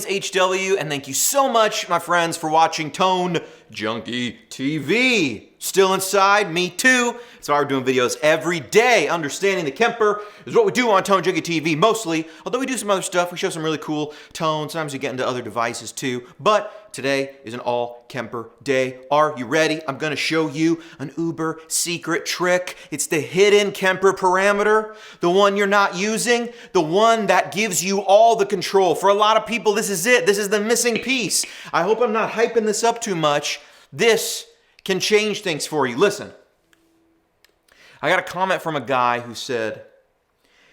is HW, and thank you so much, my friends, for watching Tone Junkie TV. Still inside, me too. So we're doing videos every day. Understanding the Kemper is what we do on Tone Junkie TV mostly. Although we do some other stuff, we show some really cool tones. Sometimes we get into other devices too. But today is an all Kemper day. Are you ready? I'm gonna show you an uber secret trick. It's the hidden Kemper parameter, the one you're not using, the one that gives you all the control. For a lot of people, this is it. This is the missing piece. I hope I'm not hyping this up too much. This can change things for you. Listen, I got a comment from a guy who said,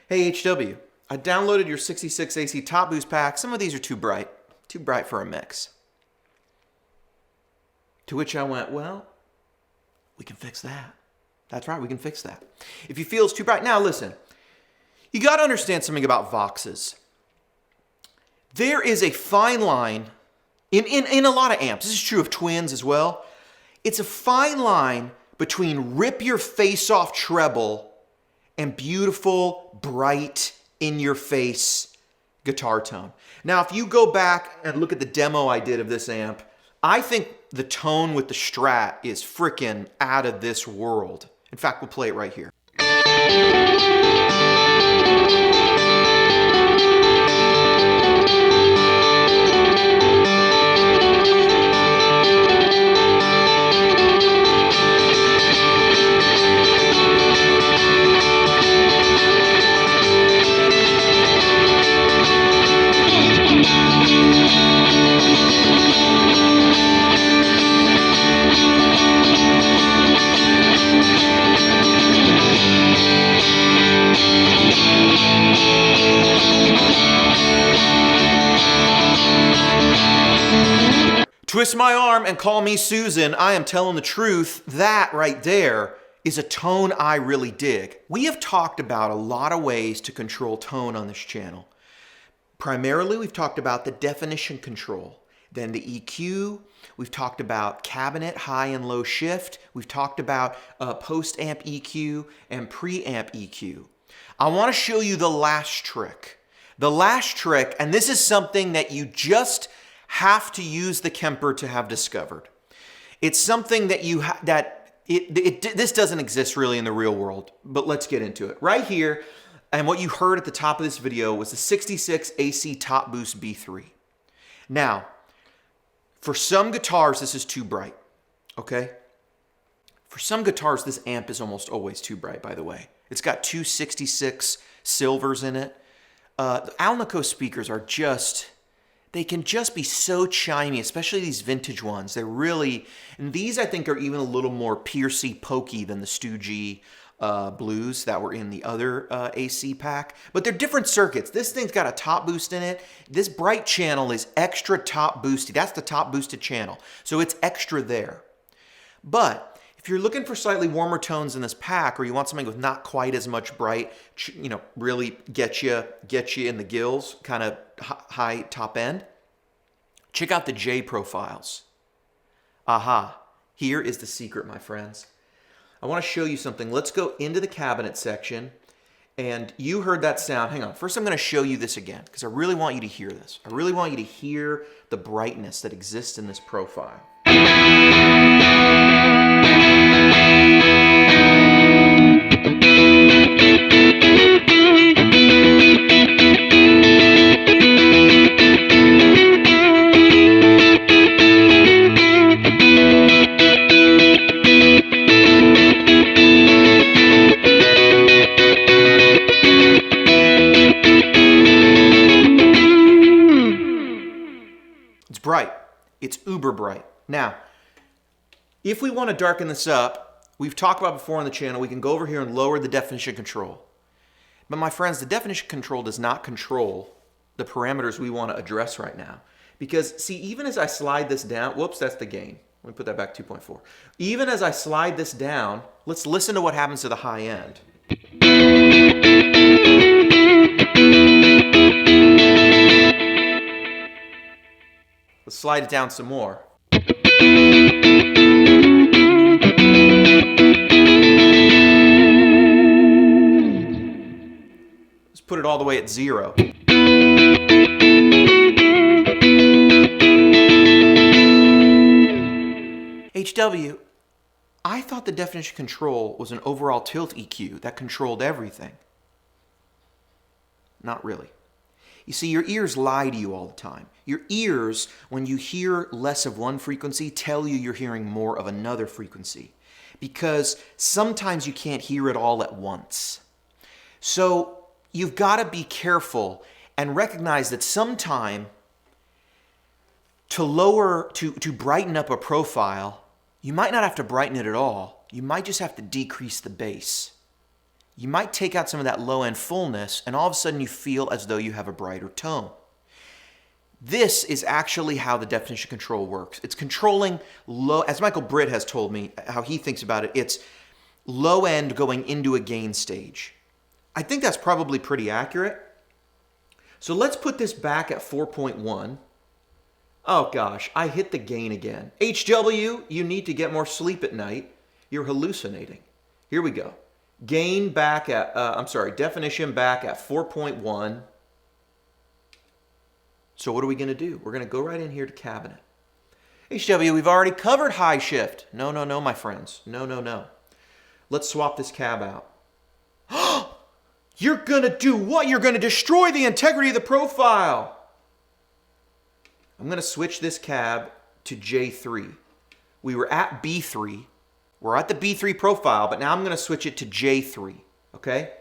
"Hey HW, I downloaded your 66 AC top boost pack. Some of these are too bright for a mix." To which I went, well, we can fix that. That's right, we can fix that. If you feel it's too bright. Now listen, you got to understand something about Voxes. There is a fine line in a lot of amps. This is true of twins as well. It's a fine line between rip your face off treble and beautiful, bright, in your face guitar tone. Now, if you go back and look at the demo I did of this amp, I think the tone with the Strat is freaking out of this world. In fact, we'll play it right here. Twist my arm and call me Susan. I am telling the truth. That right there is a tone I really dig. We have talked about a lot of ways to control tone on this channel. Primarily, we've talked about the definition control, then the EQ. We've talked about cabinet high and low shift. We've talked about post-amp EQ and pre-amp EQ. I want to show you the last trick. The last trick, and this is something that you just have to use the Kemper to have discovered. It's something that this doesn't exist really in the real world, but let's get into it. Right here, and what you heard at the top of this video was the 66 AC Top Boost B3. Now, for some guitars, this is too bright, okay? For some guitars, this amp is almost always too bright, by the way. It's got two 66 silvers in it. The Alnico speakers are they can just be so chimey, especially these vintage ones. They're really, and these I think are even a little more piercy, pokey than the Stoogie blues that were in the other AC pack. But they're different circuits. This thing's got a top boost in it. This bright channel is extra top boosted. That's the top boosted channel. So it's extra there. But if you're looking for slightly warmer tones in this pack, or you want something with not quite as much bright, you know, really get you in the gills, kind of high top end, check out the J profiles. Aha, here is the secret, my friends. I want to show you something. Let's go into the cabinet section, and you heard that sound. Hang on, first I'm going to show you this again, because I really want you to hear this. I really want you to hear the brightness that exists in this profile. It's bright. It's uber bright. Now, if we want to darken this up, we've talked about before on the channel, we can go over here and lower the definition control. But my friends, the definition control does not control the parameters we want to address right now. Because see, even as I slide this down, whoops, that's the gain. Let me put that back 2.4. Even as I slide this down, let's listen to what happens to the high end. Let's slide it down some more. Let's put it all the way at 0. HW, I thought the definition control was an overall tilt EQ that controlled everything. Not really. You see, your ears lie to you all the time. Your ears, when you hear less of one frequency, tell you you're hearing more of another frequency. Because sometimes you can't hear it all at once. So you've got to be careful and recognize that sometime to brighten up a profile, you might not have to brighten it at all. You might just have to decrease the bass. You might take out some of that low-end fullness, and all of a sudden you feel as though you have a brighter tone. This is actually how the definition control works. It's controlling low, as Michael Britt has told me how he thinks about it, it's low end going into a gain stage. I think that's probably pretty accurate. So let's put this back at 4.1. Oh gosh, I hit the gain again. HW, you need to get more sleep at night. You're hallucinating. Here we go. Gain back at, definition back at 4.1. So what are we going to do? We're going to go right in here to cabinet. HW, we've already covered high shift. No, my friends. No. Let's swap this cab out. You're going to do what? You're going to destroy the integrity of the profile. I'm going to switch this cab to J3. We were at B3. We're at the B3 profile, but now I'm going to switch it to J3, okay?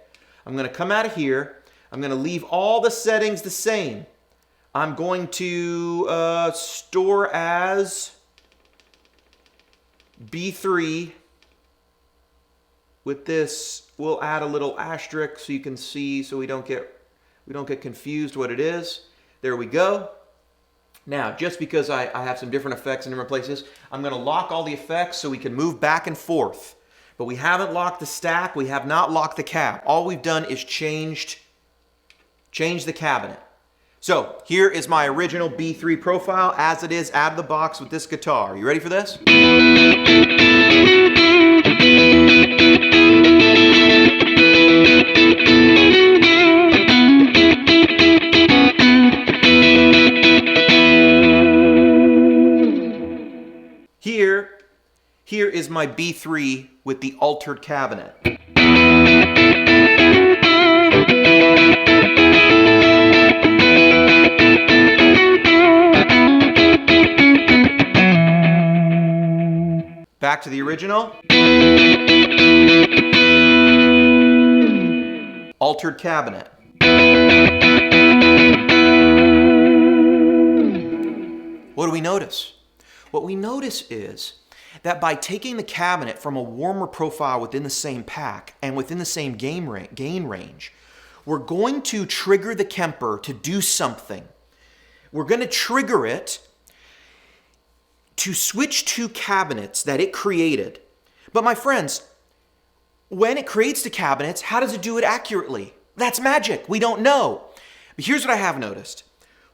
I'm going to come out of here. I'm going to leave all the settings the same. I'm going to store as B3. With this, we'll add a little asterisk so you can see, so we don't get confused what it is. There we go. Now, just because I have some different effects in different places, I'm going to lock all the effects so we can move back and forth. But we haven't locked the stack. We have not locked the cab. All we've done is change the cabinet. So here is my original B3 profile as it is out of the box with this guitar. You ready for this? Here is my B3 with the altered cabinet. Back to the original. Altered cabinet. What do we notice? What we notice is that by taking the cabinet from a warmer profile within the same pack and within the same gain range, we're going to trigger the Kemper to do something. We're going to trigger it to switch two cabinets that it created. But my friends, when it creates the cabinets, how does it do it accurately? That's magic. We don't know. But here's what I have noticed.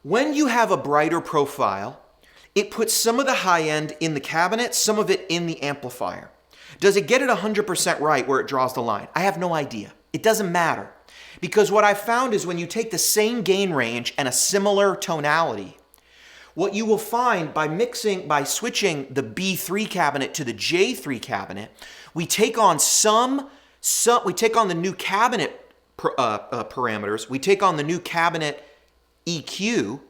When you have a brighter profile, it puts some of the high end in the cabinet, some of it in the amplifier. Does it get it 100% right where it draws the line? I have no idea. It doesn't matter. Because what I found is when you take the same gain range and a similar tonality, what you will find by switching the B3 cabinet to the J3 cabinet, we take on the new cabinet parameters, we take on the new cabinet EQ,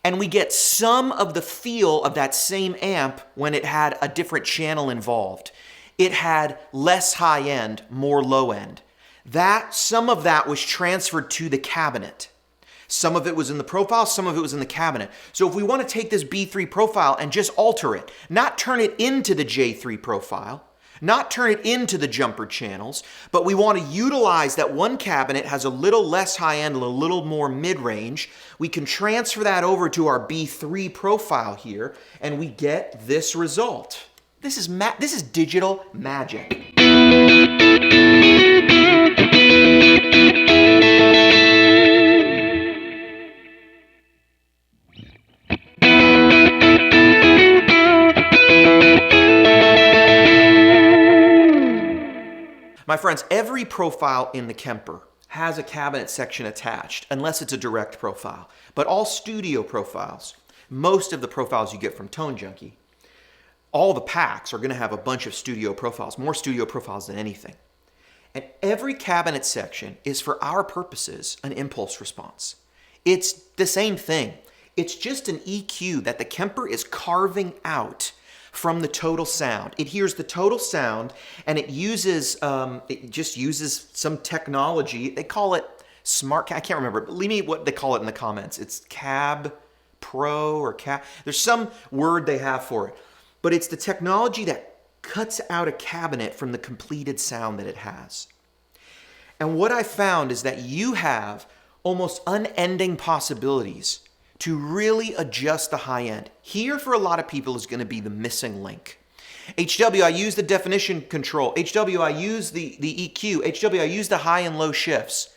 and we get some of the feel of that same amp when it had a different channel involved. It had less high end, more low end. Some of that was transferred to the cabinet. Some of it was in the profile, some of it was in the cabinet. So if we want to take this B3 profile and just alter it, not turn it into the J3 profile, not turn it into the jumper channels, but we want to utilize that one cabinet has a little less high end and a little more mid-range. We can transfer that over to our B3 profile here, and we get this result. This is digital magic. My friends, every profile in the Kemper has a cabinet section attached, unless it's a direct profile. But all studio profiles, most of the profiles you get from Tone Junkie, all the packs are going to have a bunch of studio profiles, more studio profiles than anything. And every cabinet section is, for our purposes, an impulse response. It's the same thing. It's just an EQ that the Kemper is carving out from the total sound. It hears the total sound, and it just uses some technology. They call it smart. I can't remember, but leave me what they call it in the comments. It's Cab Pro or Cab. There's some word they have for it, but it's the technology that cuts out a cabinet from the completed sound that it has. And what I found is that you have almost unending possibilities to really adjust the high end. Here, for a lot of people, is going to be the missing link. HW, I use the definition control. HW, I use the EQ. HW, I use the high and low shifts.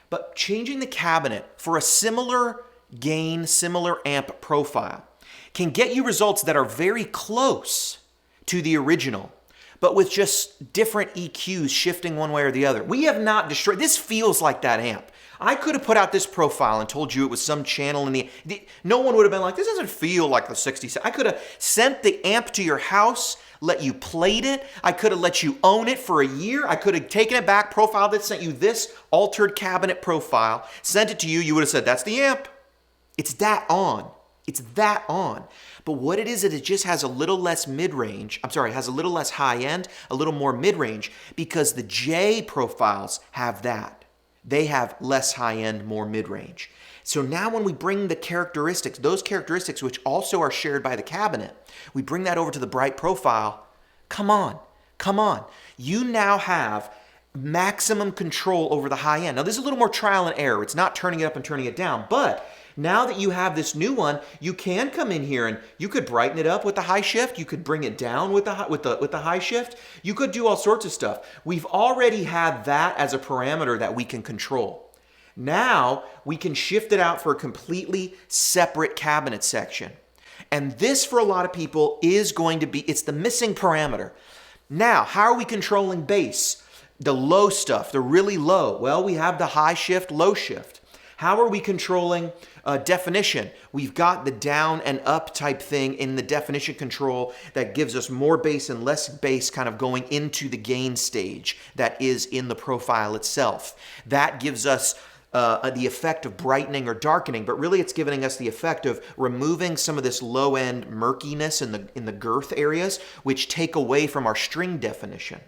But changing the cabinet for a similar gain, similar amp profile can get you results that are very close to the original, but with just different EQs shifting one way or the other. We have not destroyed, this feels like that amp. I could have put out this profile and told you it was some channel in no one would have been like, this doesn't feel like the 60s. I could have sent the amp to your house, let you plate it. I could have let you own it for a year. I could have taken it back, profiled it, sent you this altered cabinet profile, sent it to you. You would have said, that's the amp. It's that on. It's that on. But what it is it just has a little less mid-range. Has a little less high-end, a little more mid-range, because the J profiles have that. They have less high-end, more mid-range. So now when we bring the characteristics, those characteristics which also are shared by the cabinet, we bring that over to the bright profile. Come on. You now have maximum control over the high end. Now, this is a little more trial and error. It's not turning it up and turning it down, but now that you have this new one, you can come in here and you could brighten it up with the high shift. You could bring it down with the high shift. You could do all sorts of stuff. We've already had that as a parameter that we can control. Now we can shift it out for a completely separate cabinet section. And this, for a lot of people, is going to be, it's the missing parameter. Now, how are we controlling bass? The low stuff, the really low. Well, we have the high shift, low shift. How are we controlling definition? We've got the down and up type thing in the definition control that gives us more bass and less bass kind of going into the gain stage that is in the profile itself. That gives us the effect of brightening or darkening, but really it's giving us the effect of removing some of this low-end murkiness in the girth areas, which take away from our string definition.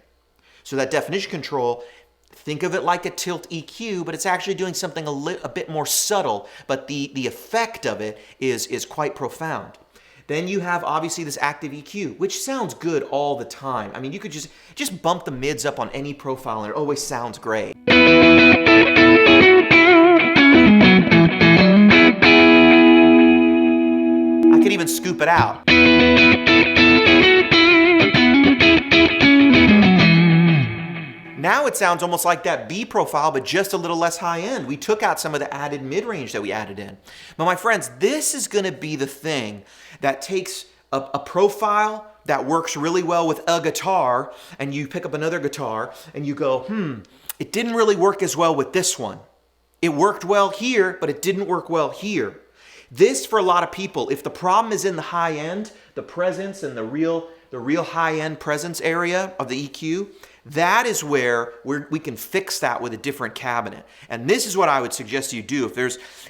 So that definition control, think of it like a tilt EQ, but it's actually doing something a bit more subtle, but the effect of it is quite profound. Then you have obviously this active EQ, which sounds good all the time. I mean, you could just bump the mids up on any profile and it always sounds great. I could even scoop it out. Now it sounds almost like that B profile, but just a little less high end. We took out some of the added mid-range that we added in. But my friends, this is going to be the thing that takes a profile that works really well with a guitar, and you pick up another guitar and you go, it didn't really work as well with this one. It worked well here, but it didn't work well here. This, for a lot of people, if the problem is in the high end, the presence and the real high end presence area of the EQ, that is where we can fix that with a different cabinet. And this is what I would suggest you do.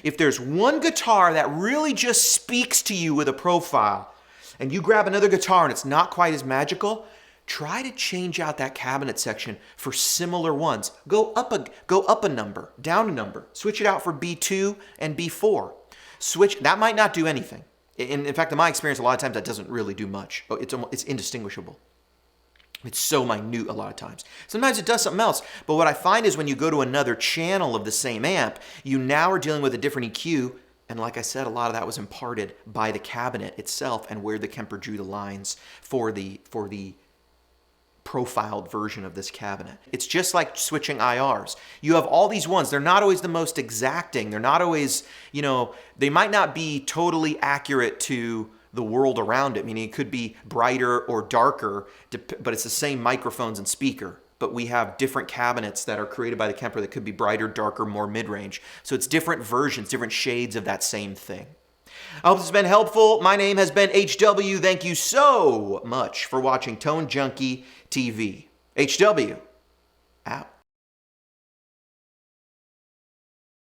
If there's one guitar that really just speaks to you with a profile, and you grab another guitar and it's not quite as magical, try to change out that cabinet section for similar ones. Go up a number, down a number. Switch it out for B2 and B4. That might not do anything. In fact, in my experience, a lot of times that doesn't really do much. It's indistinguishable. It's so minute a lot of times. Sometimes it does something else, but what I find is when you go to another channel of the same amp, you now are dealing with a different EQ, and like I said, a lot of that was imparted by the cabinet itself and where the Kemper drew the lines for the profiled version of this cabinet. It's just like switching IRs. You have all these ones. They're not always the most exacting. They're not always, they might not be totally accurate to the world around it, meaning it could be brighter or darker, but it's the same microphones and speaker. But we have different cabinets that are created by the Kemper that could be brighter, darker, more mid-range. So it's different versions, different shades of that same thing. I hope this has been helpful. My name has been HW. Thank you so much for watching Tone Junkie TV. HW, out.